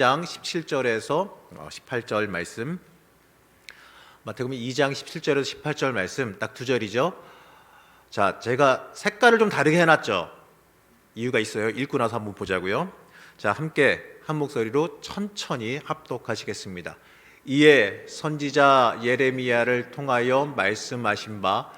2장 17절에서 18절 말씀, 마태복음 2장 17절에서 18절 말씀 딱 두 절이죠. 자, 제가 색깔을 좀 다르게 해놨죠. 이유가 있어요. 읽고 나서 한번 보자고요. 자, 함께 한 목소리로 천천히 합독하시겠습니다. 이에 선지자 예레미야를 통하여 말씀하신 바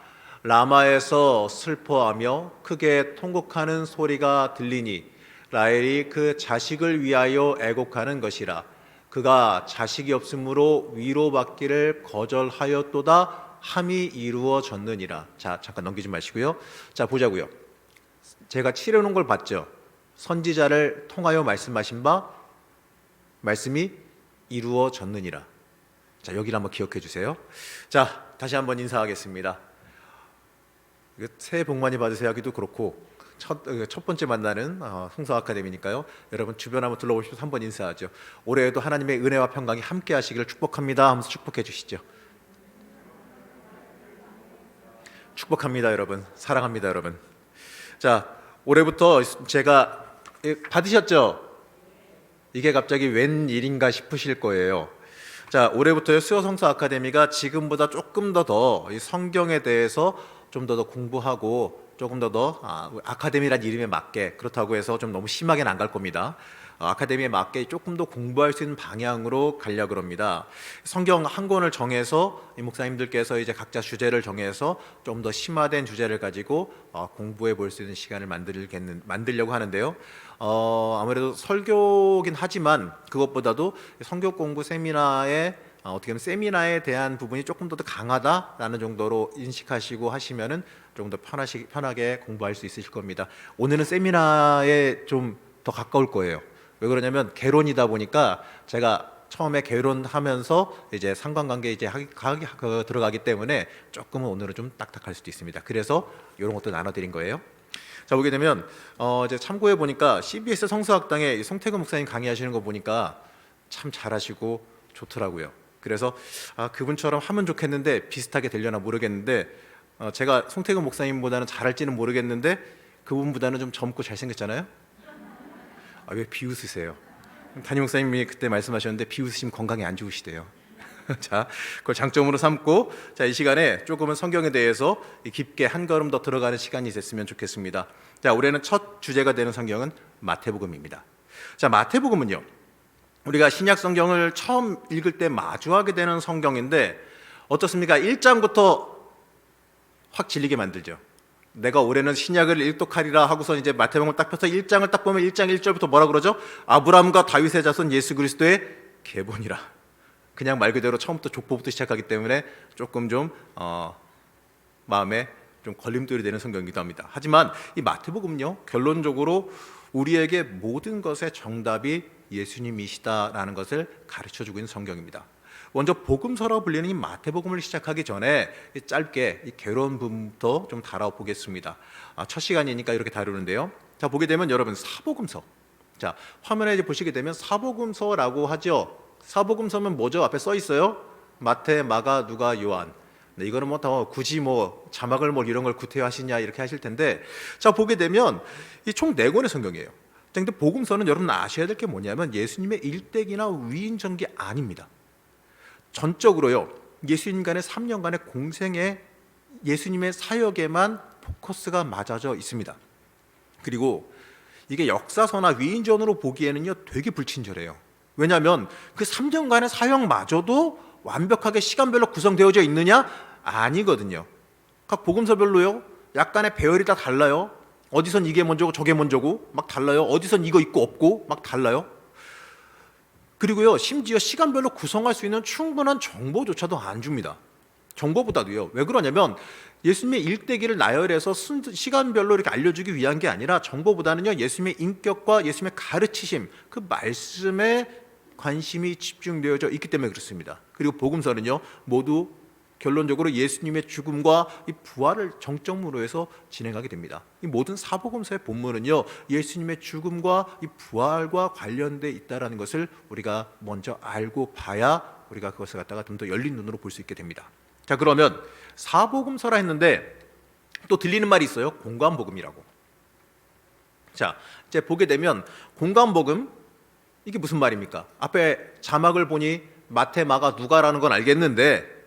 라마에서 슬퍼하며 크게 통곡하는 소리가 들리니 라헬이 그 자식을 위하여 애곡하는 것이라. 그가 자식이 없으므로 위로받기를 거절하였도다 함이 이루어졌느니라. 자, 잠깐 넘기지 마시고요. 자, 보자고요. 제가 칠해놓은 걸 봤죠. 선지자를 통하여 말씀하신 바 말씀이 이루어졌느니라. 자, 여기를 한번 기억해 주세요. 자, 다시 한번 인사하겠습니다. 새해 복 많이 받으세요 하기도 그렇고 첫 번째 만나는 성서 아카데미니까요. 여러분 주변 한번 둘러보시면서 한번 인사하죠. 올해에도 하나님의 은혜와 평강이 함께 하시기를 축복합니다 하면서 축복해 주시죠. 축복합니다 여러분. 사랑합니다 여러분. 자, 올해부터 제가 받으셨죠? 이게 갑자기 웬일인가 싶으실 거예요. 자, 올해부터 수요 성서 아카데미가 지금보다 조금 더 성경에 대해서 좀 더 공부하고 조금 더 아카데미란 이름에 맞게, 그렇다고 해서 좀 너무 심하게는 안 갈 겁니다. 아카데미에 맞게 조금 더 공부할 수 있는 방향으로 가려고 합니다. 성경 한 권을 정해서 이 목사님들께서 이제 각자 주제를 정해서 좀 더 심화된 주제를 가지고 공부해 볼 수 있는 시간을 만들려고 하는데요. 아무래도 설교긴 하지만 그것보다도 성경 공부 세미나에 어떻게 보면 세미나에 대한 부분이 조금 더 강하다라는 정도로 인식하시고 하시면은 조금 더 편하게 공부할 수 있으실 겁니다. 오늘은 세미나에 좀 더 가까울 거예요. 왜 그러냐면 개론이다 보니까 제가 처음에 개론하면서 이제 상관관계 이제 들어가기 때문에 조금은 오늘은 좀 딱딱할 수도 있습니다. 그래서 이런 것도 나눠드린 거예요. 자, 보게 되면 이제 참고해 보니까 CBS 성서학당에 송태근 목사님 강의하시는 거 보니까 참 잘하시고 좋더라고요. 그래서 그분처럼 하면 좋겠는데 비슷하게 되려나 모르겠는데 제가 송태근 목사님보다는 잘할지는 모르겠는데 그분보다는 좀 젊고 잘생겼잖아요. 왜 비웃으세요? 담임 목사님이 그때 말씀하셨는데 비웃으시면 건강에 안 좋으시대요. 자, 그걸 장점으로 삼고 자, 이 시간에 조금은 성경에 대해서 깊게 한 걸음 더 들어가는 시간이 됐으면 좋겠습니다. 자, 올해는 첫 주제가 되는 성경은 마태복음입니다. 자, 마태복음은요, 우리가 신약 성경을 처음 읽을 때 마주하게 되는 성경인데 어떻습니까? 1장부터 확 질리게 만들죠. 내가 올해는 신약을 일독하리라 하고서 이제 마태복음을 딱 펴서 1장을 딱 보면 1장 1절부터 뭐라 그러죠? 아브라함과 다윗의 자손 예수 그리스도의 계보니라. 그냥 말 그대로 처음부터 족보부터 시작하기 때문에 조금 좀 마음에 좀 걸림돌이 되는 성경이기도 합니다. 하지만 이 마태복음은요, 결론적으로 우리에게 모든 것의 정답이 예수님이시다라는 것을 가르쳐주고 있는 성경입니다. 먼저 복음서라고 불리는 이 마태복음을 시작하기 전에 짧게 이 개론 부분부터 좀 다뤄보겠습니다. 첫 시간이니까 이렇게 다루는데요. 자, 보게 되면 여러분 사복음서. 자, 화면에 이제 보시게 되면 사복음서라고 하죠. 사복음서면 뭐죠? 앞에 써 있어요. 마태, 마가, 누가, 요한. 네, 이거는 뭐 더 굳이 자막을 이런 걸 구태하시냐 이렇게 하실 텐데, 자, 보게 되면 이 총 4권의 성경이에요. 근데 복음서는 여러분 아셔야 될 게 뭐냐면 예수님의 일대기나 위인전기 아닙니다. 전적으로요, 예수님간의 3년간의 공생에 예수님의 사역에만 포커스가 맞아져 있습니다. 그리고 이게 역사서나 위인전으로 보기에는요 되게 불친절해요. 왜냐하면 그 3년간의 사역마저도 완벽하게 시간별로 구성되어져 있느냐? 아니거든요. 각 복음서별로요 약간의 배열이 다 달라요. 어디선 이게 먼저고 저게 먼저고 막 달라요. 어디선 이거 있고 없고 막 달라요. 그리고요, 심지어 시간별로 구성할 수 있는 충분한 정보조차도 안 줍니다. 정보보다도요. 왜 그러냐면 예수님의 일대기를 나열해서 시간별로 이렇게 알려주기 위한 게 아니라 정보보다는요, 예수님의 인격과 예수님의 가르치심, 그 말씀에 관심이 집중되어져 있기 때문에 그렇습니다. 그리고 복음서는요, 모두 결론적으로 예수님의 죽음과 이 부활을 정점으로 해서 진행하게 됩니다. 이 모든 사복음서의 본문은요, 예수님의 죽음과 이 부활과 관련돼 있다라는 것을 우리가 먼저 알고 봐야 우리가 그것을 갖다가 좀 더 열린 눈으로 볼 수 있게 됩니다. 자, 그러면 사복음서라 했는데 또 들리는 말이 있어요. 공관복음이라고. 자, 이제 보게 되면 공관복음, 이게 무슨 말입니까? 앞에 자막을 보니 마태, 마가, 누가라는 건 알겠는데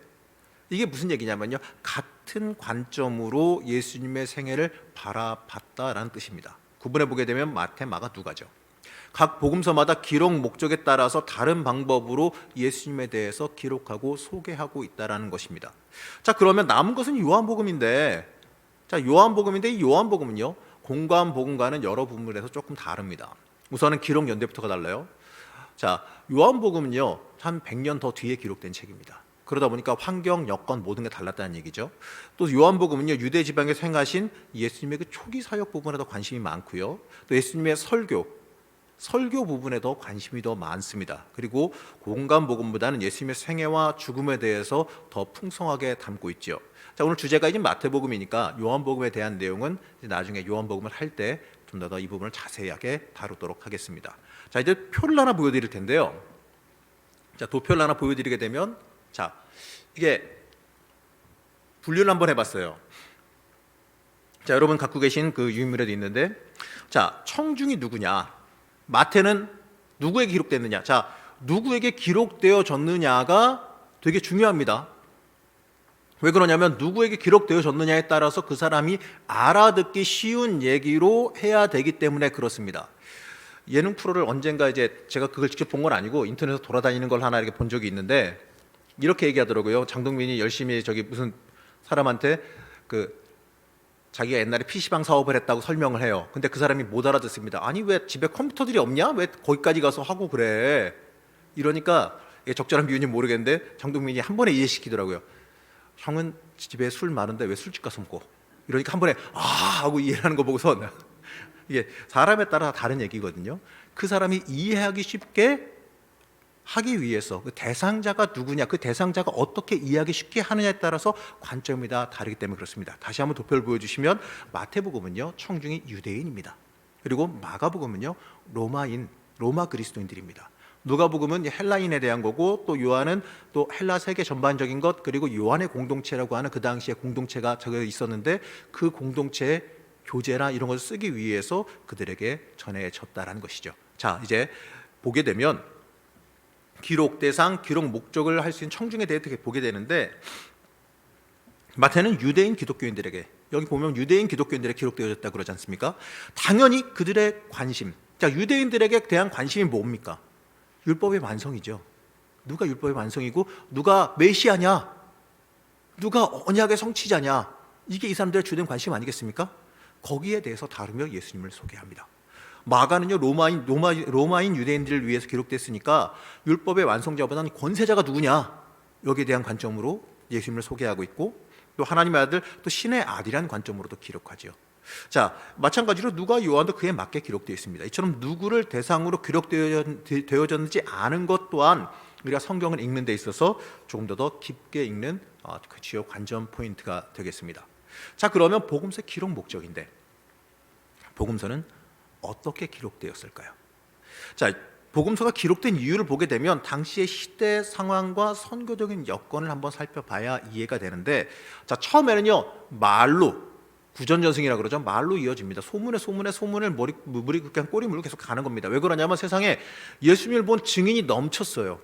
이게 무슨 얘기냐면요, 같은 관점으로 예수님의 생애를 바라봤다라는 뜻입니다. 구분해 보게 되면 마태, 마가, 누가죠. 각 복음서마다 기록 목적에 따라서 다른 방법으로 예수님에 대해서 기록하고 소개하고 있다라는 것입니다. 자, 그러면 남은 것은 요한복음인데, 이 요한복음은요, 공관 복음과는 여러 부분에서 조금 다릅니다. 우선은 기록 연대부터가 달라요. 자, 요한복음은요, 한 100년 더 뒤에 기록된 책입니다. 그러다 보니까 환경, 여건 모든 게 달랐다는 얘기죠. 또 요한복음은요, 유대 지방에서 행하신 예수님의 그 초기 사역 부분에 더 관심이 많고요. 또 예수님의 설교 부분에 더 관심이 더 많습니다. 그리고 공관복음보다는 예수님의 생애와 죽음에 대해서 더 풍성하게 담고 있죠. 자, 오늘 주제가 이제 마태복음이니까 요한복음에 대한 내용은 이제 나중에 요한복음을 할 때 좀 더 이 부분을 자세하게 다루도록 하겠습니다. 자, 이제 표를 하나 보여드릴 텐데요. 자, 도표를 하나 보여드리게 되면, 자, 이게 분류를 한번 해봤어요. 자, 여러분 갖고 계신 그 유인물에도 있는데, 자, 청중이 누구냐? 마태는 누구에게 기록됐느냐? 자, 누구에게 기록되어졌느냐가 되게 중요합니다. 왜 그러냐면 누구에게 기록되어졌느냐에 따라서 그 사람이 알아듣기 쉬운 얘기로 해야 되기 때문에 그렇습니다. 예능 프로를 언젠가 이제 제가 그걸 직접 본 건 아니고 인터넷에서 돌아다니는 걸 하나 이렇게 본 적이 있는데 이렇게 얘기하더라고요. 장동민이 열심히 저기 무슨 사람한테 그 자기가 옛날에 PC방 사업을 했다고 설명을 해요. 근데 그 사람이 못 알아듣습니다. 아니, 왜 집에 컴퓨터들이 없냐? 왜 거기까지 가서 하고 그래? 이러니까 적절한 비유인지 모르겠는데 장동민이 한 번에 이해시키더라고요. 형은 집에 술 많은데 왜 술집 가서 먹고? 이러니까 한 번에 아 하고 이해하는 거 보고서 이게 사람에 따라 다른 얘기거든요. 그 사람이 이해하기 쉽게 하기 위해서 그 대상자가 누구냐, 그 대상자가 어떻게 이해하기 쉽게 하느냐에 따라서 관점이 다 다르기 때문에 그렇습니다. 다시 한번 도표를 보여주시면 마태복음은요, 청중이 유대인입니다. 그리고 마가복음은요, 로마 그리스도인들입니다. 누가복음은 헬라인에 대한 거고, 또 요한은 또 헬라 세계 전반적인 것, 그리고 요한의 공동체라고 하는 그 당시에 공동체가 적혀 있었는데 그 공동체의 교제나 이런 것을 쓰기 위해서 그들에게 전해졌다라는 것이죠. 자, 이제 보게 되면 기록 대상, 기록 목적을 할 수 있는 청중에 대해 보게 되는데, 마태는 유대인 기독교인들에게, 여기 보면 유대인 기독교인들에게 기록되어졌다 그러지 않습니까? 당연히 그들의 관심, 자, 유대인들에게 대한 관심이 뭡니까? 율법의 완성이죠. 누가 율법의 완성이고 누가 메시아냐, 누가 언약의 성취자냐, 이게 이 사람들의 주된 관심 아니겠습니까? 거기에 대해서 다루며 예수님을 소개합니다. 마가는요, 로마인 유대인들을 위해서 기록됐으니까 율법의 완성자보다는 권세자가 누구냐, 여기에 대한 관점으로 예수님을 소개하고 있고, 또 하나님의 아들, 또 신의 아들이라는 관점으로도 기록하죠. 자, 마찬가지로 누가, 요한도 그에 맞게 기록되어 있습니다. 이처럼 누구를 대상으로 기록되어졌는지 아는 것 또한 우리가 성경을 읽는 데 있어서 조금 더 깊게 읽는 그 주요 관전 포인트가 되겠습니다. 자, 그러면 복음서의 기록 목적인데, 복음서는 어떻게 기록되었을까요? 자, 복음서가 기록된 이유를 보게 되면 당시의 시대 상황과 선교적인 여건을 한번 살펴봐야 이해가 되는데, 자, 처음에는요, 말로, 구전전승이라고 그러죠. 말로 이어집니다. 소문을 물이 그냥 꼬리 물고 계속 가는 겁니다. 왜 그러냐면 세상에 예수님을 본 증인이 넘쳤어요.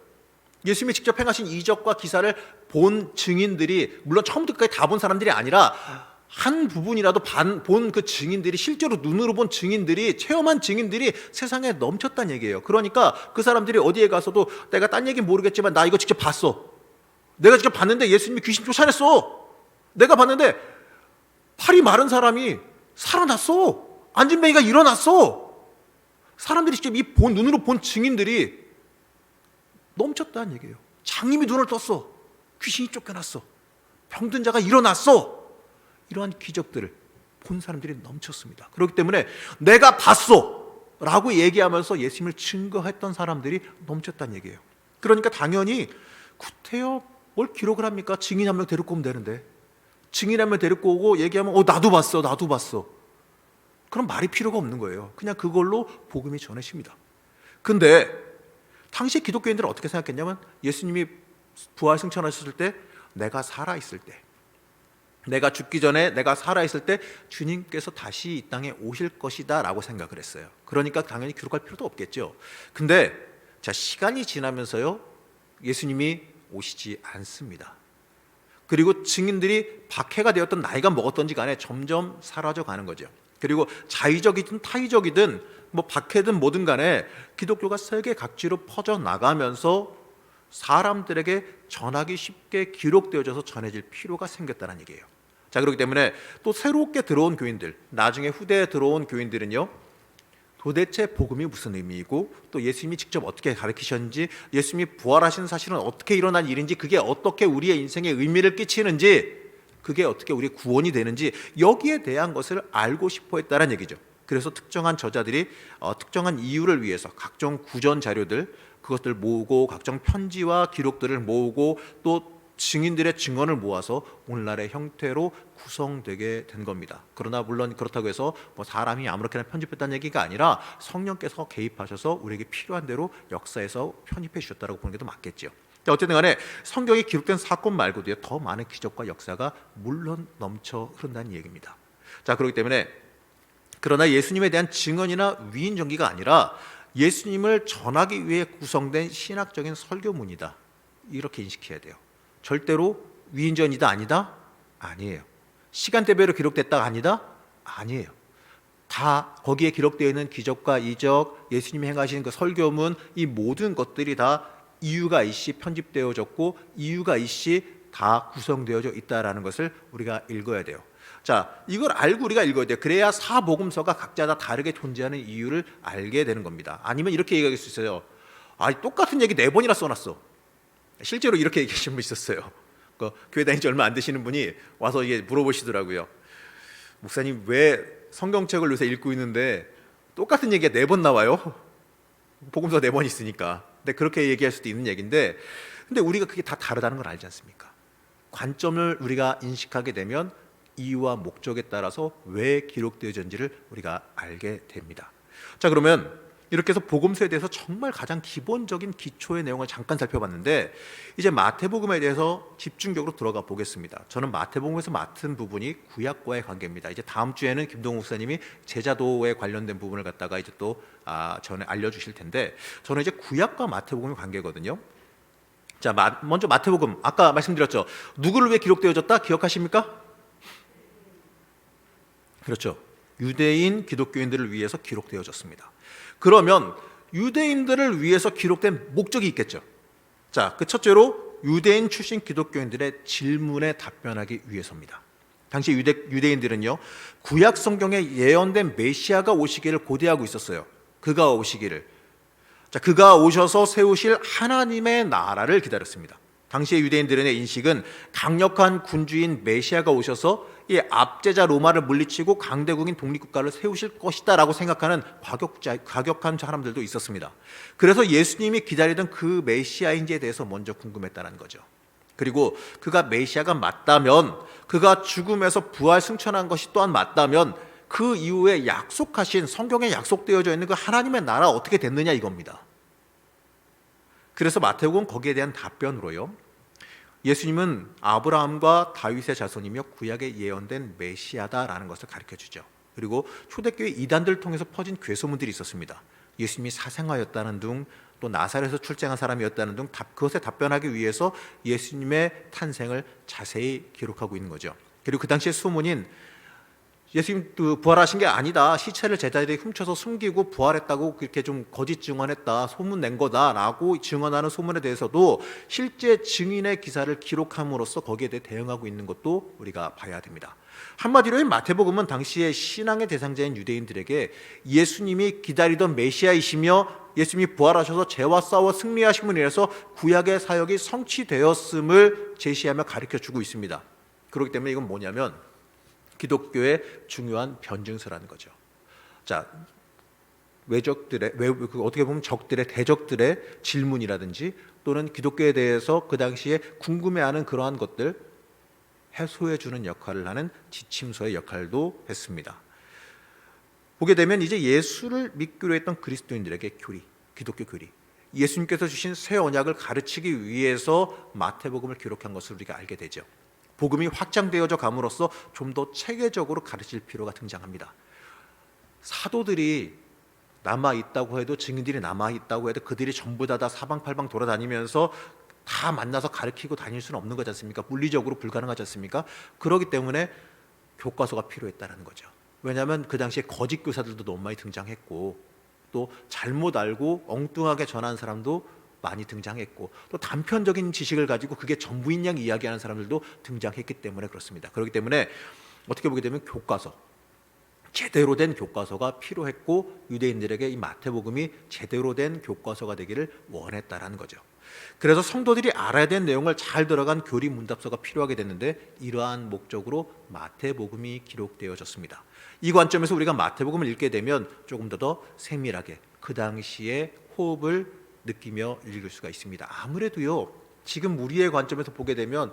예수님이 직접 행하신 이적과 기사를 본 증인들이, 물론 처음부터 끝까지 다 본 사람들이 아니라 한 부분이라도 본 그 증인들이, 실제로 눈으로 본 증인들이, 체험한 증인들이 세상에 넘쳤다는 얘기예요. 그러니까 그 사람들이 어디에 가서도 내가 딴 얘기 모르겠지만 나 이거 직접 봤어, 내가 직접 봤는데 예수님이 귀신 쫓아냈어, 내가 봤는데 팔이 마른 사람이 살아났어, 안진뱅이가 일어났어, 사람들이 직접 눈으로 본 증인들이 넘쳤다는 얘기예요. 장님이 눈을 떴어, 귀신이 쫓겨났어, 병든 자가 일어났어, 이러한 기적들을 본 사람들이 넘쳤습니다. 그렇기 때문에 내가 봤어 라고 얘기하면서 예수님을 증거했던 사람들이 넘쳤다는 얘기예요. 그러니까 당연히 구태여 뭘 기록을 합니까? 증인 한 명 데리고 오면 되는데, 증인 한 명 데리고 오고 얘기하면 나도 봤어, 그럼 말이 필요가 없는 거예요. 그냥 그걸로 복음이 전해집니다. 근데 당시 기독교인들은 어떻게 생각했냐면, 예수님이 부활 승천하셨을 때, 내가 살아있을 때, 내가 죽기 전에 내가 살아있을 때 주님께서 다시 이 땅에 오실 것이다 라고 생각을 했어요. 그러니까 당연히 기록할 필요도 없겠죠. 근데 자, 시간이 지나면서요, 예수님이 오시지 않습니다. 그리고 증인들이 박해가 되었던 나이가 먹었던지 간에 점점 사라져 가는 거죠. 그리고 자의적이든 타의적이든 뭐 박해든 뭐든 간에 기독교가 세계 각지로 퍼져 나가면서 사람들에게 전하기 쉽게 기록되어져서 전해질 필요가 생겼다는 얘기예요. 자, 그렇기 때문에 또 새롭게 들어온 교인들, 나중에 후대에 들어온 교인들은요, 도대체 복음이 무슨 의미이고 또 예수님이 직접 어떻게 가르치셨는지, 예수님이 부활하신 사실은 어떻게 일어난 일인지, 그게 어떻게 우리의 인생에 의미를 끼치는지, 그게 어떻게 우리의 구원이 되는지, 여기에 대한 것을 알고 싶어 했다는 얘기죠. 그래서 특정한 저자들이 특정한 이유를 위해서 각종 구전 자료들, 그것들 모으고 각종 편지와 기록들을 모으고 또 증인들의 증언을 모아서 오늘날의 형태로 구성되게 된 겁니다. 그러나 물론 그렇다고 해서 뭐 사람이 아무렇게나 편집했다는 얘기가 아니라 성령께서 개입하셔서 우리에게 필요한 대로 역사에서 편집해 주셨다고 보는 게 더 맞겠죠. 어쨌든 간에 성경에 기록된 사건 말고도 더 많은 기적과 역사가 물론 넘쳐 흐른다는 얘기입니다. 자, 그렇기 때문에 그러나 예수님에 대한 증언이나 위인 전기가 아니라 예수님을 전하기 위해 구성된 신학적인 설교문이다, 이렇게 인식해야 돼요. 절대로 위인전이다 아니다? 아니에요. 시간대별로 기록됐다 아니다? 아니에요. 다 거기에 기록되어 있는 기적과 이적, 예수님이 행하신 그 설교문, 이 모든 것들이 다 이유가 있이 편집되어졌고 이유가 있이 다 구성되어져 있다라는 것을 우리가 읽어야 돼요. 자, 이걸 알고 우리가 읽어야 돼요. 그래야 사복음서가 각자 다 다르게 존재하는 이유를 알게 되는 겁니다. 아니면 이렇게 얘기할 수 있어요. 똑같은 얘기 4번이나 써놨어. 실제로 이렇게 얘기하신 분 있었어요. 교회 다닌 지 얼마 안 되시는 분이 와서 이게 물어보시더라고요. 목사님, 왜 성경책을 요새 읽고 있는데 똑같은 얘기가 4번 나와요? 복음서 4번 있으니까. 근데 그렇게 얘기할 수도 있는 얘기인데, 근데 우리가 그게 다 다르다는 걸 알지 않습니까? 관점을 우리가 인식하게 되면 이유와 목적에 따라서 왜 기록되어졌는지를 우리가 알게 됩니다. 자, 그러면 이렇게 해서 복음서에 대해서 정말 가장 기본적인 기초의 내용을 잠깐 살펴봤는데, 이제 마태복음에 대해서 집중적으로 들어가 보겠습니다. 저는 마태복음에서 맡은 부분이 구약과의 관계입니다. 이제 다음 주에는 김동욱 목사님이 제자도에 관련된 부분을 갖다가 이제 또 전에 알려주실 텐데, 저는 이제 구약과 마태복음의 관계거든요. 자, 먼저 마태복음, 아까 말씀드렸죠. 누구를 위해 기록되어졌다 기억하십니까? 그렇죠. 유대인 기독교인들을 위해서 기록되어졌습니다. 그러면 유대인들을 위해서 기록된 목적이 있겠죠. 자, 그 첫째로 유대인 출신 기독교인들의 질문에 답변하기 위해서입니다. 당시 유대인들은요, 구약 성경에 예언된 메시아가 오시기를 고대하고 있었어요. 그가 오시기를. 자, 그가 오셔서 세우실 하나님의 나라를 기다렸습니다. 당시의 유대인들의 인식은 강력한 군주인 메시아가 오셔서 이 압제자 로마를 물리치고 강대국인 독립국가를 세우실 것이다 라고 생각하는 과격한 사람들도 있었습니다. 그래서 예수님이 기다리던 그 메시아인지에 대해서 먼저 궁금했다는 거죠. 그리고 그가 메시아가 맞다면, 그가 죽음에서 부활 승천한 것이 또한 맞다면, 그 이후에 약속하신, 성경에 약속되어져 있는 그 하나님의 나라 어떻게 됐느냐 이겁니다. 그래서 마태복음은 거기에 대한 답변으로요, 예수님은 아브라함과 다윗의 자손이며 구약에 예언된 메시아다라는 것을 가르쳐주죠. 그리고 초대교회 이단들을 통해서 퍼진 괴소문들이 있었습니다. 예수님이 사생아였다는 등, 또 나사렛에서 출생한 사람이었다는 등 그것에 답변하기 위해서 예수님의 탄생을 자세히 기록하고 있는 거죠. 그리고 그 당시의 소문인 예수님 부활하신 게 아니다, 시체를 제자들이 훔쳐서 숨기고 부활했다고 그렇게 좀 거짓 증언했다, 소문 낸 거다라고 증언하는 소문에 대해서도 실제 증인의 기사를 기록함으로써 거기에 대해 대응하고 있는 것도 우리가 봐야 됩니다. 한마디로 이 마태복음은 당시의 신앙의 대상자인 유대인들에게 예수님이 기다리던 메시아이시며 예수님이 부활하셔서 죄와 싸워 승리하신 분이라서 구약의 사역이 성취되었음을 제시하며 가르쳐주고 있습니다. 그렇기 때문에 이건 뭐냐면 기독교의 중요한 변증서라는 거죠. 자, 어떻게 보면 적들의, 대적들의 질문이라든지 또는 기독교에 대해서 그 당시에 궁금해하는 그러한 것들 해소해주는 역할을 하는 지침서의 역할도 했습니다. 보게 되면 이제 예수를 믿기로 했던 그리스도인들에게 교리, 기독교 교리, 예수님께서 주신 새 언약을 가르치기 위해서 마태복음을 기록한 것을 우리가 알게 되죠. 복음이 확장되어져 감으로써 좀 더 체계적으로 가르칠 필요가 등장합니다. 사도들이 남아있다고 해도, 증인들이 남아있다고 해도 그들이 전부 다 사방팔방 돌아다니면서 다 만나서 가르치고 다닐 수는 없는 거지 않습니까? 물리적으로 불가능하지 않습니까? 그렇기 때문에 교과서가 필요했다는 거죠. 왜냐하면 그 당시에 거짓 교사들도 너무 많이 등장했고, 또 잘못 알고 엉뚱하게 전하는 사람도 많이 등장했고, 또 단편적인 지식을 가지고 그게 전부인 양 이야기하는 사람들도 등장했기 때문에 그렇습니다. 그렇기 때문에 어떻게 보게 되면 교과서, 제대로 된 교과서가 필요했고, 유대인들에게 이 마태복음이 제대로 된 교과서가 되기를 원했다라는 거죠. 그래서 성도들이 알아야 되는 내용을 잘 들어간 교리 문답서가 필요하게 됐는데, 이러한 목적으로 마태복음이 기록되어졌습니다. 이 관점에서 우리가 마태복음을 읽게 되면 조금 더 세밀하게 그 당시의 호흡을 느끼며 읽을 수가 있습니다. 아무래도요, 지금 우리의 관점에서 보게 되면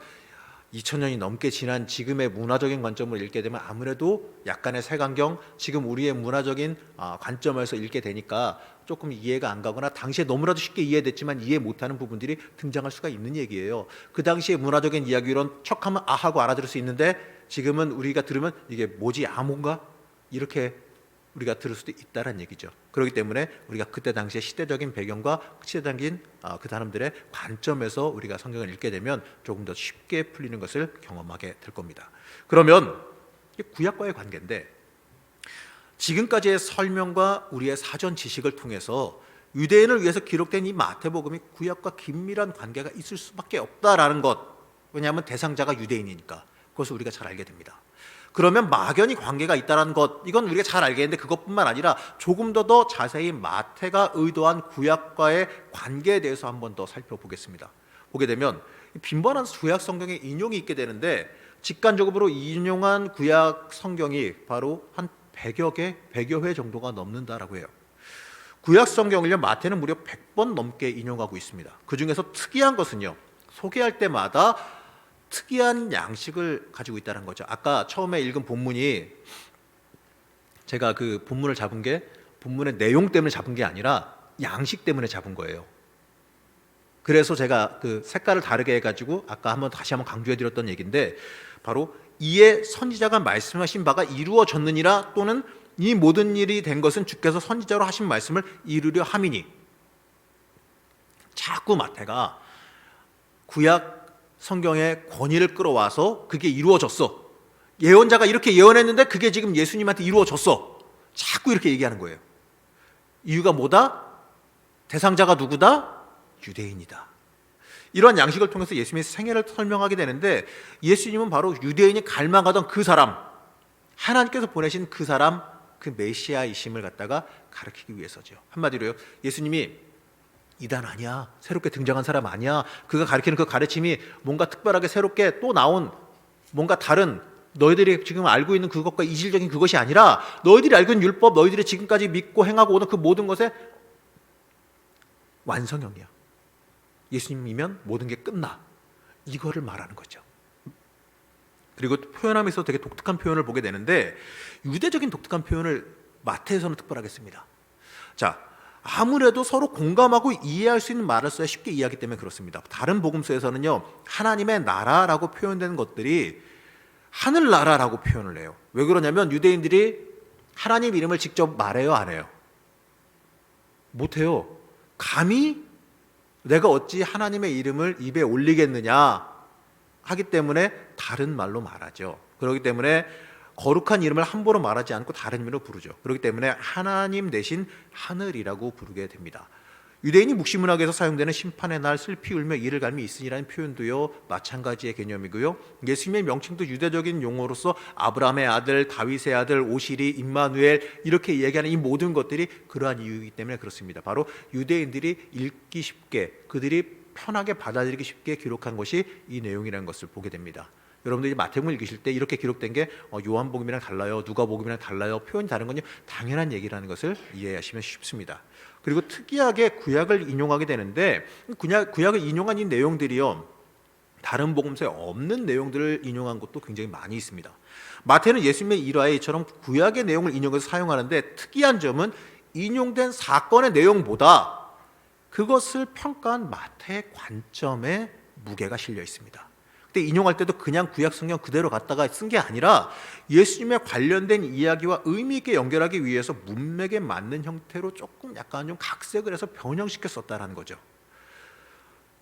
2000년이 넘게 지난 지금의 문화적인 관점으로 읽게 되면 아무래도 약간의 색안경, 지금 우리의 문화적인 관점에서 읽게 되니까 조금 이해가 안 가거나 당시에 너무나도 쉽게 이해됐지만 이해 못하는 부분들이 등장할 수가 있는 얘기예요. 그 당시에 문화적인 이야기론 척하면 아 하고 알아들을 수 있는데, 지금은 우리가 들으면 이게 뭐지, 아몬가? 이렇게 우리가 들을 수도 있다는 얘기죠. 그렇기 때문에 우리가 그때 당시의 시대적인 배경과 시대적인 그 사람들의 관점에서 우리가 성경을 읽게 되면 조금 더 쉽게 풀리는 것을 경험하게 될 겁니다. 그러면 구약과의 관계인데, 지금까지의 설명과 우리의 사전 지식을 통해서 유대인을 위해서 기록된 이 마태복음이 구약과 긴밀한 관계가 있을 수밖에 없다라는 것, 왜냐하면 대상자가 유대인이니까 그것을 우리가 잘 알게 됩니다. 그러면 막연히 관계가 있다는 것, 이건 우리가 잘 알겠는데, 그것뿐만 아니라 조금 더 자세히 마태가 의도한 구약과의 관계에 대해서 한번 더 살펴보겠습니다. 보게 되면 빈번한 구약 성경에 인용이 있게 되는데, 직관적으로 인용한 구약 성경이 바로 한 100여 개, 100여 회 정도가 넘는다라고 해요. 구약 성경을요, 마태는 무려 100번 넘게 인용하고 있습니다. 그 중에서 특이한 것은요, 소개할 때마다 특이한 양식을 가지고 있다는 거죠. 아까 처음에 읽은 본문이, 제가 그 본문을 잡은 게 본문의 내용 때문에 잡은 게 아니라 양식 때문에 잡은 거예요. 그래서 제가 그 색깔을 다르게 해가지고 아까 다시 한번 강조해드렸던 얘기인데, 바로 이에 선지자가 말씀하신 바가 이루어졌느니라, 또는 이 모든 일이 된 것은 주께서 선지자로 하신 말씀을 이루려 함이니. 자꾸 마태가 구약 성경의 권위를 끌어와서 그게 이루어졌어, 예언자가 이렇게 예언했는데 그게 지금 예수님한테 이루어졌어, 자꾸 이렇게 얘기하는 거예요. 이유가 뭐다? 대상자가 누구다? 유대인이다. 이러한 양식을 통해서 예수님의 생애를 설명하게 되는데, 예수님은 바로 유대인이 갈망하던 그 사람, 하나님께서 보내신 그 사람, 그 메시아이심을 갖다가 가르치기 위해서죠. 한마디로요, 예수님이 이단 아니야, 새롭게 등장한 사람 아니야, 그가 가르치는 그 가르침이 뭔가 특별하게 새롭게 또 나온 뭔가 다른, 너희들이 지금 알고 있는 그것과 이질적인 그것이 아니라 너희들이 알고 있는 율법, 너희들이 지금까지 믿고 행하고 오는 그 모든 것의 완성형이야. 예수님이면 모든 게 끝나, 이거를 말하는 거죠. 그리고 표현함에서 되게 독특한 표현을 보게 되는데, 유대적인 독특한 표현을 마태에서는 특별하게 씁니다. 자, 아무래도 서로 공감하고 이해할 수 있는 말을 써야 쉽게 이해하기 때문에 그렇습니다. 다른 복음서에서는요, 하나님의 나라라고 표현되는 것들이 하늘나라라고 표현을 해요. 왜 그러냐면 유대인들이 하나님 이름을 직접 말해요, 안 해요? 못해요. 감히 내가 어찌 하나님의 이름을 입에 올리겠느냐 하기 때문에 다른 말로 말하죠. 그렇기 때문에 거룩한 이름을 함부로 말하지 않고 다른 이름으로 부르죠. 그렇기 때문에 하나님 대신 하늘이라고 부르게 됩니다. 유대인이 묵시문학에서 사용되는 심판의 날 슬피 울며 이를 갈미 있으니라는 표현도요, 마찬가지의 개념이고요. 예수님의 명칭도 유대적인 용어로서 아브라함의 아들, 다윗의 아들, 오시리, 임마누엘, 이렇게 얘기하는 이 모든 것들이 그러한 이유이기 때문에 그렇습니다. 바로 유대인들이 읽기 쉽게, 그들이 편하게 받아들이기 쉽게 기록한 것이 이 내용이라는 것을 보게 됩니다. 여러분들이 마태복음 읽으실 때 이렇게 기록된 게 요한복음이랑 달라요, 누가복음이랑 달라요, 표현이 다른 건요, 당연한 얘기라는 것을 이해하시면 쉽습니다. 그리고 특이하게 구약을 인용하게 되는데, 구약을 인용한 이 내용들이요, 다른 복음서에 없는 내용들을 인용한 것도 굉장히 많이 있습니다. 마태는 예수님의 일화에처럼 구약의 내용을 인용해서 사용하는데, 특이한 점은 인용된 사건의 내용보다 그것을 평가한 마태의 관점에 무게가 실려 있습니다. 그때 인용할 때도 그냥 구약 성경 그대로 갖다가 쓴 게 아니라 예수님에 관련된 이야기와 의미 있게 연결하기 위해서 문맥에 맞는 형태로 조금 약간 좀 각색을 해서 변형시켜 썼다라는 거죠.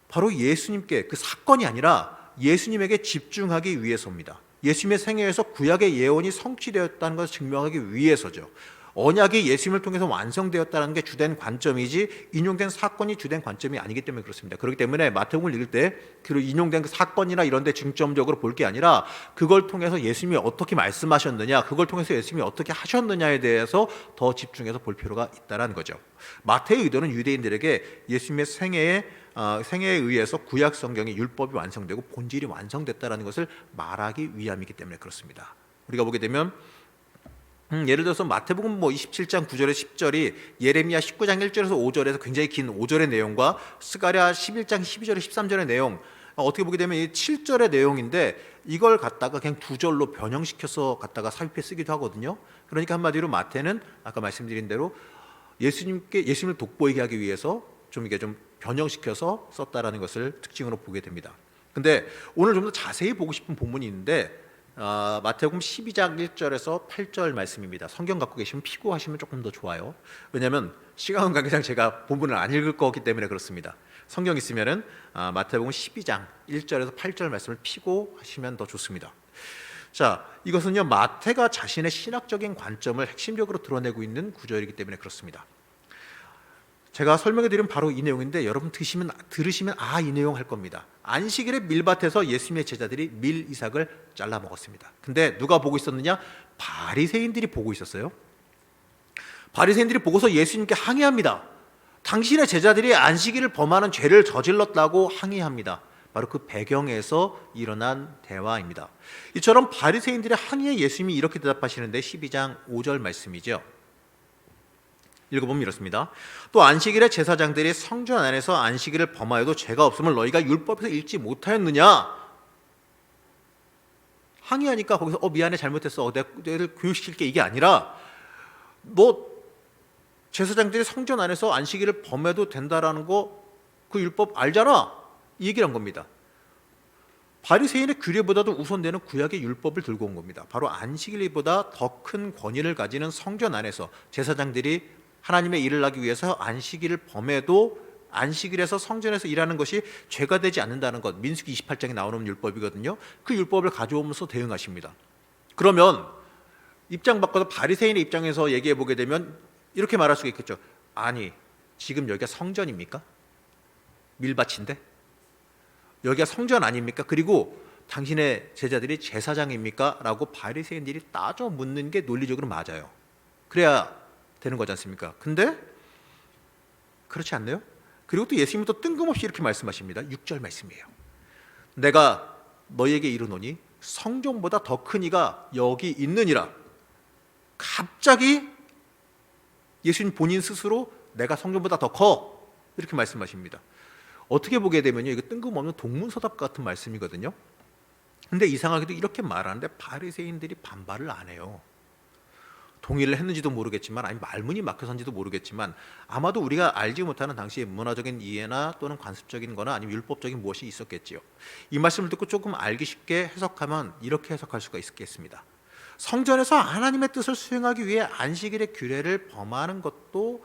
바로 예수님께, 그 사건이 아니라 예수님에게 집중하기 위해서입니다. 예수님의 생애에서 구약의 예언이 성취되었다는 것을 증명하기 위해서죠. 언약이 예수님을 통해서 완성되었다는 게 주된 관점이지 인용된 사건이 주된 관점이 아니기 때문에 그렇습니다. 그렇기 때문에 마태복음을 읽을 때 그 인용된 그 사건이나 이런 데 중점적으로 볼 게 아니라 그걸 통해서 예수님이 어떻게 말씀하셨느냐, 그걸 통해서 예수님이 어떻게 하셨느냐에 대해서 더 집중해서 볼 필요가 있다는 거죠. 마태의 의도는 유대인들에게 예수님의 생애에 의해서 구약 성경의 율법이 완성되고 본질이 완성됐다는 것을 말하기 위함이기 때문에 그렇습니다. 우리가 보게 되면 예를 들어서 마태복음 27장 9절에 10절이 예레미야 19장 1절에서 5절에서 굉장히 긴 5절의 내용과 스가랴 11장 12절에 13절의 내용, 어떻게 보게 되면 이 7절의 내용인데 이걸 갖다가 그냥 두 절로 변형시켜서 갖다가 삽입해 쓰기도 하거든요. 그러니까 한마디로 마태는 아까 말씀드린 대로 예수님을 돋보이게 하기 위해서 좀 이게 좀 변형시켜서 썼다라는 것을 특징으로 보게 됩니다. 근데 오늘 좀 더 자세히 보고 싶은 본문이 있는데 마태복음 12장 1절에서 8절 말씀입니다. 성경 갖고 계시면 피고하시면 조금 더 좋아요. 왜냐하면 시간 관계상 제가 본문을 안 읽을 거기 때문에 그렇습니다. 성경 있으면은 마태복음 12장 1절에서 8절 말씀을 피고하시면 더 좋습니다. 자, 이것은요 마태가 자신의 신학적인 관점을 핵심적으로 드러내고 있는 구절이기 때문에 그렇습니다. 제가 설명해 드린 바로 이 내용인데 여러분 들으시면 이 내용 할 겁니다. 안식일에 밀밭에서 예수님의 제자들이 밀 이삭을 잘라 먹었습니다. 근데 누가 보고 있었느냐? 바리새인들이 보고 있었어요. 바리새인들이 보고서 예수님께 항의합니다. 당신의 제자들이 안식일을 범하는 죄를 저질렀다고 항의합니다. 바로 그 배경에서 일어난 대화입니다. 이처럼 바리새인들의 항의에 예수님이 이렇게 대답하시는데 12장 5절 말씀이죠. 읽어보면 이렇습니다. 또 안식일에 제사장들이 성전 안에서 안식일을 범하여도 죄가 없음을 너희가 율법에서 읽지 못하였느냐? 항의하니까 거기서 미안해 잘못했어. 내가 너희를 교육시킬게 이게 아니라 너 제사장들이 성전 안에서 안식일을 범해도 된다라는 거 그 율법 알잖아. 이 얘기를 한 겁니다. 바리새인의 규례보다도 우선되는 구약의 율법을 들고 온 겁니다. 바로 안식일보다 더 큰 권위를 가지는 성전 안에서 제사장들이 하나님의 일을 하기 위해서 안식일을 범해도 안식일에서 성전에서 일하는 것이 죄가 되지 않는다는 것, 민수기 28장에 나오는 율법이거든요. 그 율법을 가져오면서 대응하십니다. 그러면 입장 바꿔서 바리새인의 입장에서 얘기해 보게 되면 이렇게 말할 수가 있겠죠. 아니, 지금 여기가 성전입니까? 밀밭인데? 여기가 성전 아닙니까? 그리고 당신의 제자들이 제사장입니까? 라고 바리새인들이 따져 묻는 게 논리적으로 맞아요. 그래야 되는 거지 않습니까? 근데 그렇지 않나요? 그리고 또 예수님은 또 뜬금없이 이렇게 말씀하십니다. 6절 말씀이에요. 내가 너희에게 이르노니 성전보다 더 큰 이가 여기 있느니라. 갑자기 예수님 본인 스스로 내가 성전보다 더 커 이렇게 말씀하십니다. 어떻게 보게 되면요, 이거 뜬금없는 동문서답 같은 말씀이거든요. 근데 이상하게도 이렇게 말하는데 바리새인들이 반발을 안 해요. 동의를 했는지도 모르겠지만, 아니 말문이 막혀서인지도 모르겠지만, 아마도 우리가 알지 못하는 당시의 문화적인 이해나 또는 관습적인 거나 아니면 율법적인 무엇이 있었겠지요. 이 말씀을 듣고 조금 알기 쉽게 해석하면 이렇게 해석할 수가 있겠습니다. 성전에서 하나님의 뜻을 수행하기 위해 안식일의 규례를 범하는 것도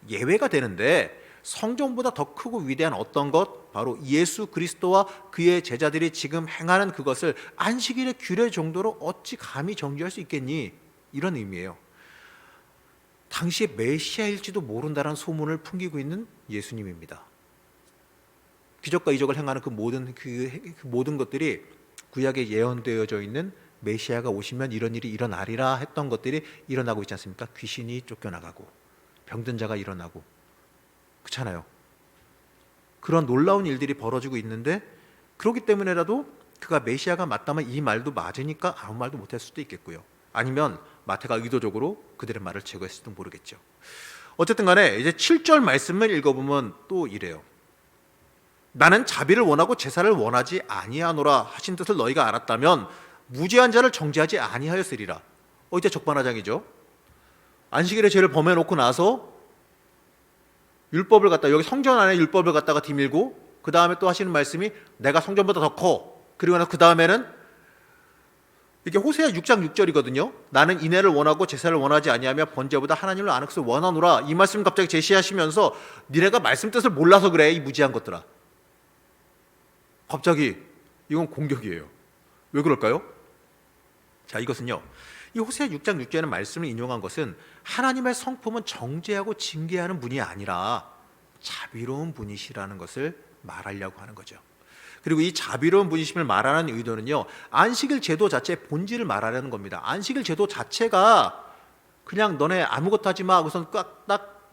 예외가 되는데, 성전보다 더 크고 위대한 어떤 것, 바로 예수 그리스도와 그의 제자들이 지금 행하는 그것을 안식일의 규례 정도로 어찌 감히 정죄할 수 있겠니? 이런 의미예요. 당시에 메시아일지도 모른다는 소문을 풍기고 있는 예수님입니다. 기적과 이적을 행하는 그 모든 것들이 구약에 예언되어져 있는 메시아가 오시면 이런 일이 일어나리라 했던 것들이 일어나고 있지 않습니까? 귀신이 쫓겨나가고 병든 자가 일어나고, 그렇잖아요. 그런 놀라운 일들이 벌어지고 있는데, 그렇기 때문에라도 그가 메시아가 맞다면 이 말도 맞으니까 아무 말도 못할 수도 있겠고요. 아니면 마태가 의도적으로 그들의 말을 제거했을지도 모르겠죠. 어쨌든 간에 이제 7절 말씀을 읽어보면 또 이래요. 나는 자비를 원하고 제사를 원하지 아니하노라 하신 뜻을 너희가 알았다면 무죄한 자를 정죄하지 아니하였으리라. 이제 적반하장이죠. 안식일에 죄를 범해놓고 나서 율법을 여기 성전 안에 율법을 갖다가 디밀고, 그 다음에 또 하시는 말씀이 내가 성전보다 더 커. 그리고 나서 그 다음에는 이게 호세아 6장 6절이거든요. 나는 인애를 원하고 제사를 원하지 아니하며 번제보다 하나님을 아는 것을 원하노라. 이 말씀 갑자기 제시하시면서 니네가 말씀 뜻을 몰라서 그래, 이 무지한 것들아. 갑자기 이건 공격이에요. 왜 그럴까요? 자, 이것은요, 이 호세아 6장 6절의 말씀을 인용한 것은 하나님의 성품은 정죄하고 징계하는 분이 아니라 자비로운 분이시라는 것을 말하려고 하는 거죠. 그리고 이 자비로운 분이심을 말하는 의도는요, 안식일 제도 자체의 본질을 말하려는 겁니다. 안식일 제도 자체가 그냥 너네 아무것도 하지 마 하고선 딱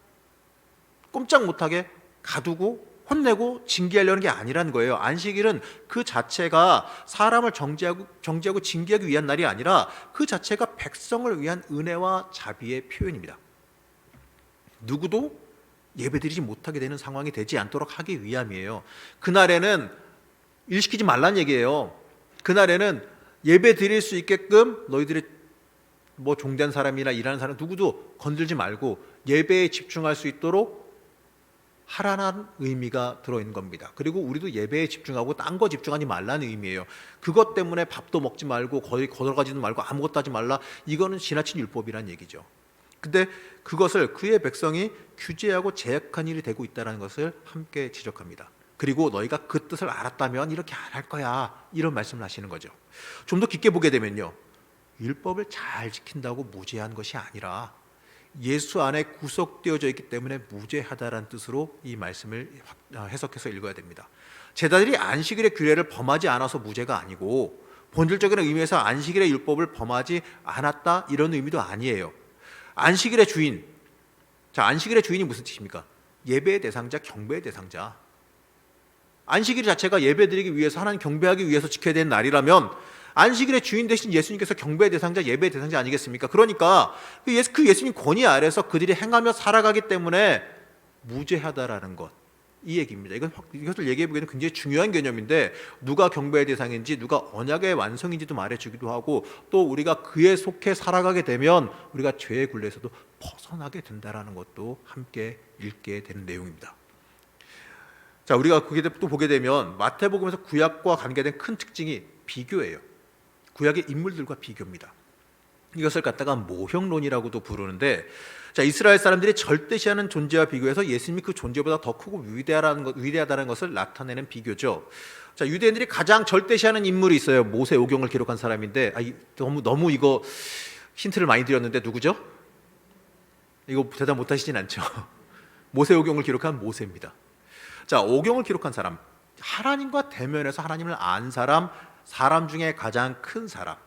꼼짝 못하게 가두고 혼내고 징계하려는 게 아니라는 거예요. 안식일은 그 자체가 사람을 정죄하고 징계하기 위한 날이 아니라 그 자체가 백성을 위한 은혜와 자비의 표현입니다. 누구도 예배드리지 못하게 되는 상황이 되지 않도록 하기 위함이에요. 그날에는 일 시키지 말란 얘기예요. 그날에는 예배 드릴 수 있게끔 너희들이 뭐 종된 사람이나 일하는 사람 누구도 건들지 말고 예배에 집중할 수 있도록 하라는 의미가 들어있는 겁니다. 그리고 우리도 예배에 집중하고 딴 거 집중하지 말라는 의미예요. 그것 때문에 밥도 먹지 말고 거의 거들어가지도 말고 아무것도 하지 말라. 이거는 지나친 율법이란 얘기죠. 근데 그것을 그의 백성이 규제하고 제약한 일이 되고 있다는 것을 함께 지적합니다. 그리고 너희가 그 뜻을 알았다면 이렇게 안 할 거야, 이런 말씀을 하시는 거죠. 좀 더 깊게 보게 되면요, 율법을 잘 지킨다고 무죄한 것이 아니라 예수 안에 구속되어져 있기 때문에 무죄하다라는 뜻으로 이 말씀을 해석해서 읽어야 됩니다. 제자들이 안식일의 규례를 범하지 않아서 무죄가 아니고 본질적인 의미에서 안식일의 율법을 범하지 않았다, 이런 의미도 아니에요. 안식일의 주인, 자, 안식일의 주인이 무슨 뜻입니까? 예배의 대상자, 경배의 대상자. 안식일 자체가 예배드리기 위해서, 하나님 경배하기 위해서 지켜야 되는 날이라면 안식일의 주인 대신 예수님께서 경배의 대상자, 예배의 대상자 아니겠습니까? 그러니까 그 예수님 권위 아래서 그들이 행하며 살아가기 때문에 무죄하다라는 것, 이 얘기입니다. 이것을 얘기해 보기에는 굉장히 중요한 개념인데, 누가 경배의 대상인지, 누가 언약의 완성인지도 말해주기도 하고, 또 우리가 그에 속해 살아가게 되면 우리가 죄의 굴레에서도 벗어나게 된다라는 것도 함께 읽게 되는 내용입니다. 자, 우리가 또 보게 되면 마태복음에서 구약과 관계된 큰 특징이 비교예요. 구약의 인물들과 비교입니다. 이것을 갖다가 모형론이라고도 부르는데, 자, 이스라엘 사람들이 절대시하는 존재와 비교해서 예수님이 그 존재보다 더 크고 위대하다는 것을 나타내는 비교죠. 자, 유대인들이 가장 절대시하는 인물이 있어요. 모세 오경을 기록한 사람인데, 너무 이거 힌트를 많이 드렸는데 누구죠? 이거 대답 못하시진 않죠? 모세 오경을 기록한 모세입니다. 자, 오경을 기록한 사람, 하나님과 대면해서 하나님을 안 사람 중에 가장 큰 사람.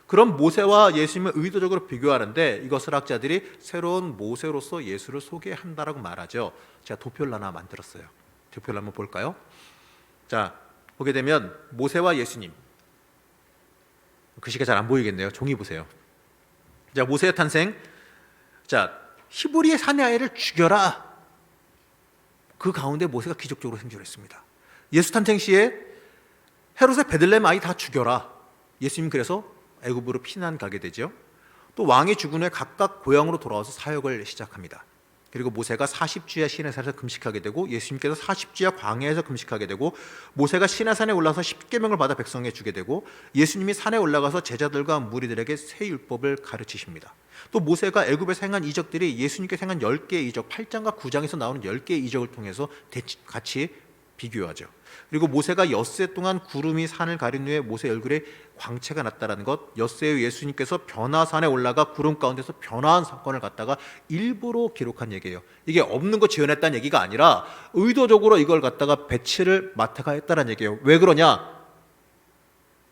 그런 모세와 예수님을 의도적으로 비교하는데, 이것을 학자들이 새로운 모세로서 예수를 소개한다라고 말하죠. 제가 도표를 하나 만들었어요. 도표를 한번 볼까요? 자, 보게 되면 모세와 예수님, 글씨가 잘 안 보이겠네요. 종이 보세요. 자, 모세의 탄생. 자, 히브리의 사내아이를 죽여라. 그 가운데 모세가 기적적으로 생존했습니다. 예수 탄생 시에 헤롯의 베들레헴 아이 다 죽여라. 예수님 그래서 애굽으로 피난 가게 되죠. 또 왕이 죽은 후에 각각 고향으로 돌아와서 사역을 시작합니다. 그리고 모세가 40주야 시내산에서 금식하게 되고, 예수님께서 40주야 광야에서 금식하게 되고, 모세가 시내산에 올라서 십계명을 받아 백성에게 주게 되고, 예수님이 산에 올라가서 제자들과 무리들에게 새 율법을 가르치십니다. 또 모세가 애굽에서 행한 이적들이 예수님께서 행한 10개의 이적, 8장과 9장에서 나오는 10개의 이적을 통해서 같이 비교하죠. 그리고 모세가 엿새 동안 구름이 산을 가린 후에 모세 얼굴에 광채가 났다는 것, 엿새의 예수님께서 변화산에 올라가 구름 가운데서 변화한 사건을 갖다가 일부러 기록한 얘기예요. 이게 없는 거 지어냈다는 얘기가 아니라 의도적으로 이걸 갖다가 배치를 마태가 했다는 얘기예요. 왜 그러냐?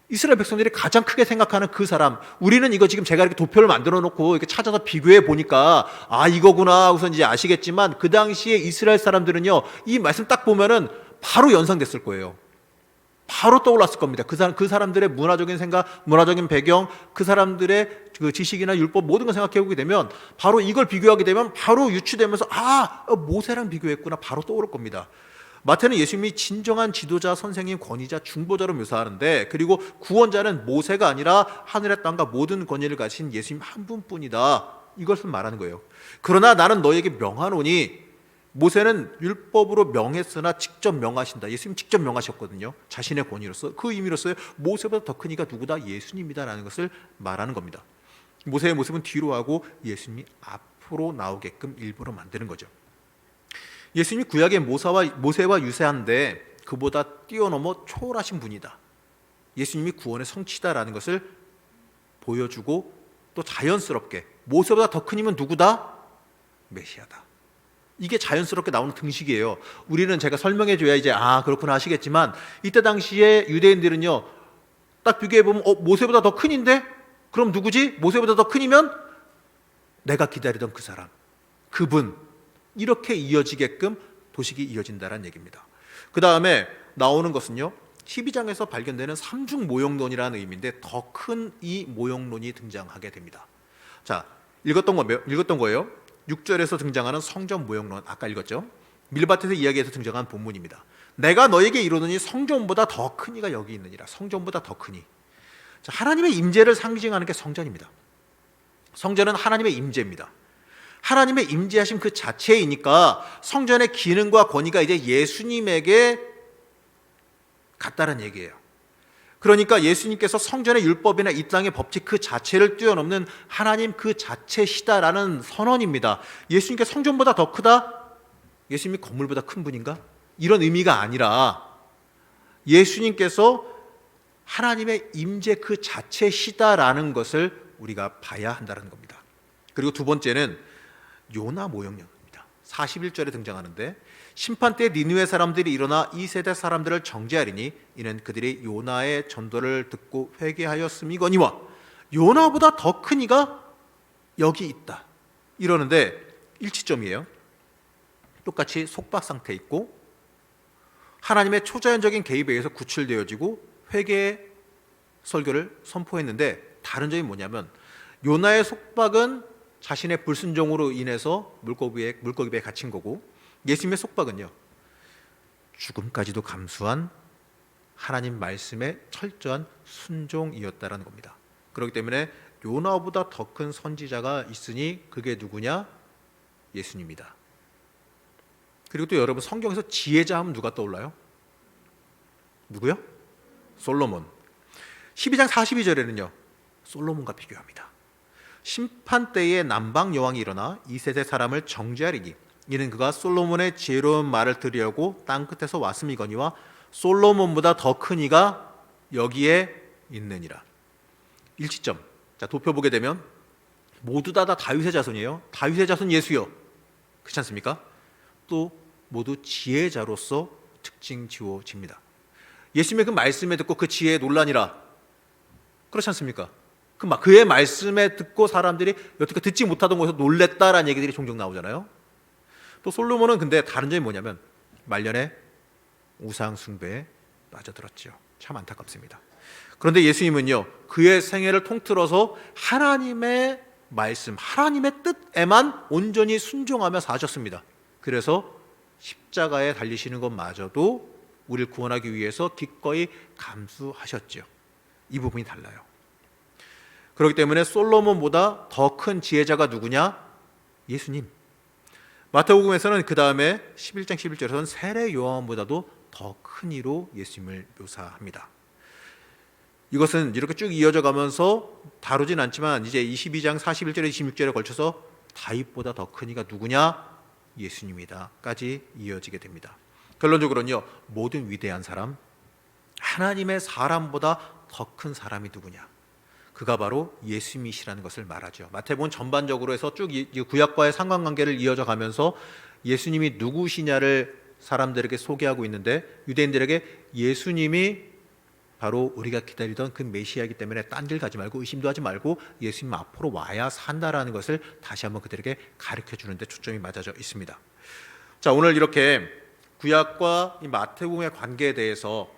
이스라엘 백성들이 가장 크게 생각하는 그 사람, 우리는 이거 지금 제가 이렇게 도표를 만들어 놓고 이렇게 찾아서 비교해 보니까 이거구나 우선 이제 아시겠지만, 그 당시에 이스라엘 사람들은요, 이 말씀 딱 보면은 바로 연상됐을 거예요. 바로 떠올랐을 겁니다. 그 사람들의 문화적인 생각, 문화적인 배경, 그 사람들의 그 지식이나 율법 모든 걸 생각해 보게 되면, 바로 이걸 비교하게 되면 바로 유추되면서 모세랑 비교했구나, 바로 떠오를 겁니다. 마태는 예수님이 진정한 지도자, 선생님, 권위자, 중보자로 묘사하는데, 그리고 구원자는 모세가 아니라 하늘의 땅과 모든 권위를 가진 예수님 한 분뿐이다, 이것을 말하는 거예요. 그러나 나는 너에게 명하노니, 모세는 율법으로 명했으나 직접 명하신다. 예수님 직접 명하셨거든요. 자신의 권위로서. 그 의미로서 모세보다 더 큰 이가 누구다? 예수님이다라는 것을 말하는 겁니다. 모세의 모습은 뒤로 하고 예수님이 앞으로 나오게끔 일부러 만드는 거죠. 예수님이 구약의 모세와 유사한데 그보다 뛰어넘어 초월하신 분이다. 예수님이 구원의 성취다라는 것을 보여주고 또 자연스럽게 모세보다 더 큰 힘은 누구다? 메시아다. 이게 자연스럽게 나오는 등식이에요. 우리는 제가 설명해 줘야 이제 그렇구나 하시겠지만 이때 당시에 유대인들은요, 딱 비교해 보면 모세보다 더 큰인데 그럼 누구지? 모세보다 더 큰이면 내가 기다리던 그 사람, 그분, 이렇게 이어지게끔 도식이 이어진다는 얘기입니다. 그 다음에 나오는 것은요, 12장에서 발견되는 삼중 모형론이라는 의미인데 더 큰 이 모형론이 등장하게 됩니다. 자, 읽었던 거예요. 6절에서 등장하는 성전 모형론, 아까 읽었죠? 밀밭에서 이야기해서 등장한 본문입니다. 내가 너에게 이르노니 성전보다 더 큰 이가 여기 있느니라. 성전보다 더 크니. 자, 하나님의 임재를 상징하는 게 성전입니다. 성전은 하나님의 임재입니다. 하나님의 임재하심 그 자체이니까 성전의 기능과 권위가 이제 예수님에게 같다는 얘기예요. 그러니까 예수님께서 성전의 율법이나 이 땅의 법칙 그 자체를 뛰어넘는 하나님 그 자체시다라는 선언입니다. 예수님께 성전보다 더 크다? 예수님이 건물보다 큰 분인가? 이런 의미가 아니라 예수님께서 하나님의 임재 그 자체시다라는 것을 우리가 봐야 한다는 겁니다. 그리고 두 번째는 요나 모형론입니다. 41절에 등장하는데 심판 때 니느웨 사람들이 일어나 이 세대 사람들을 정죄하리니 이는 그들이 요나의 전도를 듣고 회개하였음이거니와 요나보다 더 큰 이가 여기 있다 이러는데 일치점이에요. 똑같이 속박 상태에 있고 하나님의 초자연적인 개입에 의해서 구출되어지고 회개의 설교를 선포했는데 다른 점이 뭐냐면 요나의 속박은 자신의 불순종으로 인해서 물고기 배에 갇힌 거고 예수님의 속박은요, 죽음까지도 감수한 하나님 말씀의 철저한 순종이었다라는 겁니다. 그렇기 때문에 요나보다 더 큰 선지자가 있으니 그게 누구냐? 예수님이다. 그리고 또 여러분 성경에서 지혜자 하면 누가 떠올라요? 누구요? 솔로몬. 12장 42절에는요 솔로몬과 비교합니다. 심판 때에 남방 여왕이 일어나 이 세대 사람을 정죄하리니 이는 그가 솔로몬의 지혜로운 말을 들으려고 땅 끝에서 왔음이거니와 솔로몬보다 더 큰 이가 여기에 있느니라. 일치점. 자, 도표보게 되면 모두 다 다윗의 자손이에요. 다윗의 자손 예수요. 그렇지 않습니까? 또 모두 지혜자로서 특징 지워집니다. 예수님의 그 말씀에 듣고 그 지혜에 논란이라. 그렇지 않습니까? 그의 말씀에 듣고 사람들이 여태껏 듣지 못하던 곳에서 놀랬다라는 얘기들이 종종 나오잖아요. 또 솔로몬은 근데 다른 점이 뭐냐면 말년에 우상 숭배에 빠져들었죠. 참 안타깝습니다. 그런데 예수님은요 그의 생애를 통틀어서 하나님의 말씀, 하나님의 뜻에만 온전히 순종하며 사셨습니다. 그래서 십자가에 달리시는 것마저도 우리를 구원하기 위해서 기꺼이 감수하셨죠. 이 부분이 달라요. 그렇기 때문에 솔로몬보다 더 큰 지혜자가 누구냐? 예수님. 마태복음에서는 그 다음에 11장 11절에서는 세례 요한보다도 더 큰 이로 예수님을 묘사합니다. 이것은 이렇게 쭉 이어져 가면서 다루진 않지만 이제 22장 41절에 26절에 걸쳐서 다윗보다 더 큰 이가 누구냐? 예수님이다까지 이어지게 됩니다. 결론적으로는요 모든 위대한 사람, 하나님의 사람보다 더 큰 사람이 누구냐? 그가 바로 예수님이시라는 것을 말하죠. 마태복음 전반적으로 해서 쭉 구약과의 상관관계를 이어져 가면서 예수님이 누구시냐를 사람들에게 소개하고 있는데 유대인들에게 예수님이 바로 우리가 기다리던 그 메시아이기 때문에 딴 길 가지 말고 의심도 하지 말고 예수님 앞으로 와야 산다라는 것을 다시 한번 그들에게 가르쳐 주는데 초점이 맞아져 있습니다. 자, 오늘 이렇게 구약과 이 마태복음의 관계에 대해서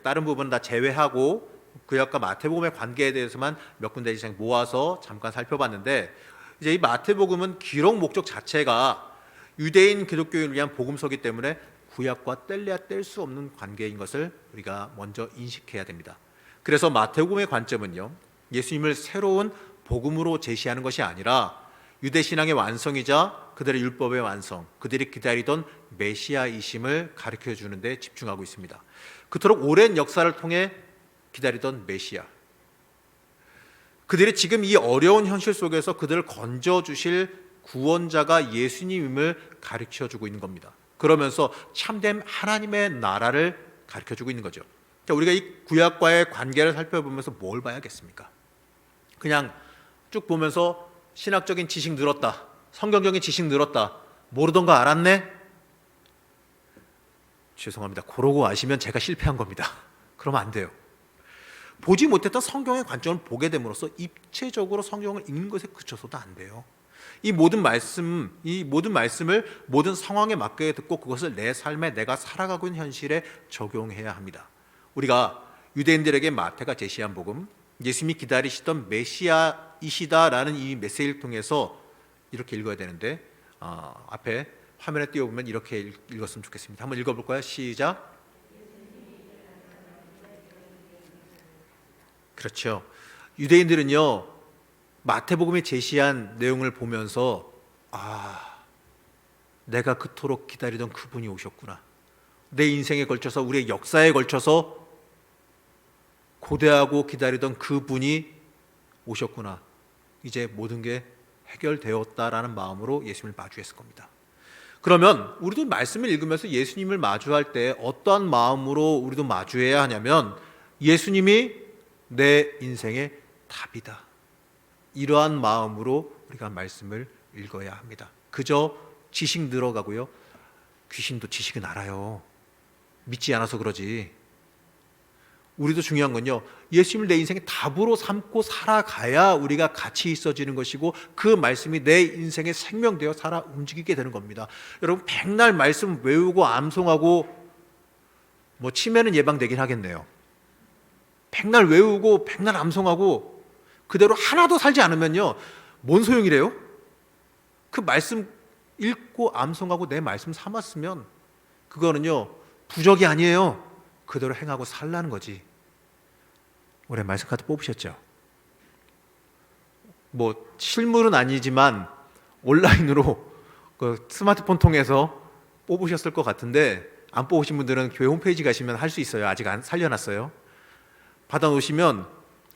다른 부분은 다 제외하고 구약과 마태복음의 관계에 대해서만 몇 군데 모아서 잠깐 살펴봤는데 이제 이 마태복음은 기록 목적 자체가 유대인 기독교인을 위한 복음서이기 때문에 구약과 뗄래야 뗄 수 없는 관계인 것을 우리가 먼저 인식해야 됩니다. 그래서 마태복음의 관점은요 예수님을 새로운 복음으로 제시하는 것이 아니라 유대신앙의 완성이자 그들의 율법의 완성, 그들이 기다리던 메시아이심을 가르쳐 주는 데 집중하고 있습니다. 그토록 오랜 역사를 통해 기다리던 메시아, 그들이 지금 이 어려운 현실 속에서 그들을 건져주실 구원자가 예수님임을 가르쳐주고 있는 겁니다. 그러면서 참된 하나님의 나라를 가르쳐주고 있는 거죠. 자, 우리가 이 구약과의 관계를 살펴보면서 뭘 봐야겠습니까? 그냥 쭉 보면서 신학적인 지식 늘었다, 성경적인 지식 늘었다, 모르던 거 알았네? 죄송합니다. 그러고 아시면 제가 실패한 겁니다. 그러면 안 돼요. 보지 못했던 성경의 관점을 보게 됨으로써 입체적으로 성경을 읽는 것에 그쳐서도 안 돼요. 이 모든 말씀을 모든 상황에 맞게 듣고 그것을 내 삶에 내가 살아가고 있는 현실에 적용해야 합니다. 우리가 유대인들에게 마태가 제시한 복음, 예수님이 기다리시던 메시아이시다라는 이 메시지를 통해서 이렇게 읽어야 되는데, 앞에 화면에 띄워보면 이렇게 읽었으면 좋겠습니다. 한번 읽어볼까요? 시작. 그렇죠. 유대인들은요, 마태복음이 제시한 내용을 보면서 내가 그토록 기다리던 그분이 오셨구나. 내 인생에 걸쳐서, 우리의 역사에 걸쳐서 고대하고 기다리던 그분이 오셨구나. 이제 모든 게 해결되었다라는 마음으로 예수님을 마주했을 겁니다. 그러면 우리도 말씀을 읽으면서 예수님을 마주할 때 어떠한 마음으로 우리도 마주해야 하냐면, 예수님이 내 인생의 답이다, 이러한 마음으로 우리가 말씀을 읽어야 합니다. 그저 지식 늘어가고요, 귀신도 지식은 알아요. 믿지 않아서 그러지. 우리도 중요한 건요, 예수님을 내 인생의 답으로 삼고 살아가야 우리가 가치 있어지는 것이고, 그 말씀이 내 인생의 생명되어 살아 움직이게 되는 겁니다. 여러분, 백날 말씀 외우고 암송하고 치매는 예방되긴 하겠네요. 백날 외우고 백날 암송하고 그대로 하나도 살지 않으면요, 뭔 소용이래요? 그 말씀 읽고 암송하고 내 말씀 삼았으면 그거는요, 부적이 아니에요. 그대로 행하고 살라는 거지. 올해 말씀 카드 뽑으셨죠? 실물은 아니지만 온라인으로 그 스마트폰 통해서 뽑으셨을 것 같은데, 안 뽑으신 분들은 교회 홈페이지 가시면 할 수 있어요. 아직 안 살려놨어요. 받아놓으시면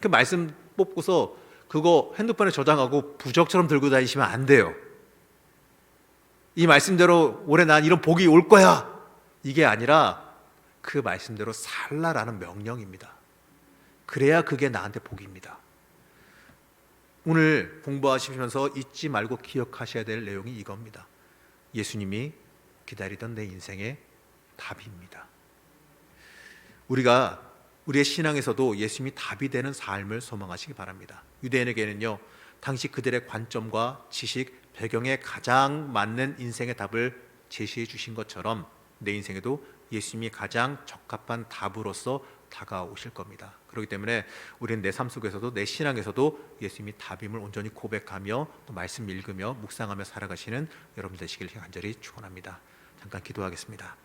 그 말씀 뽑고서 그거 핸드폰에 저장하고 부적처럼 들고 다니시면 안 돼요. 이 말씀대로 올해 난 이런 복이 올 거야, 이게 아니라 그 말씀대로 살라라는 명령입니다. 그래야 그게 나한테 복입니다. 오늘 공부하시면서 잊지 말고 기억하셔야 될 내용이 이겁니다. 예수님이 기다리던 내 인생의 답입니다. 우리가 우리의 신앙에서도 예수님이 답이 되는 삶을 소망하시기 바랍니다. 유대인에게는요, 당시 그들의 관점과 지식, 배경에 가장 맞는 인생의 답을 제시해 주신 것처럼 내 인생에도 예수님이 가장 적합한 답으로서 다가오실 겁니다. 그렇기 때문에 우리는 내 삶 속에서도, 내 신앙에서도 예수님이 답임을 온전히 고백하며 또 말씀 읽으며 묵상하며 살아가시는 여러분 되시길 간절히 축원합니다. 잠깐 기도하겠습니다.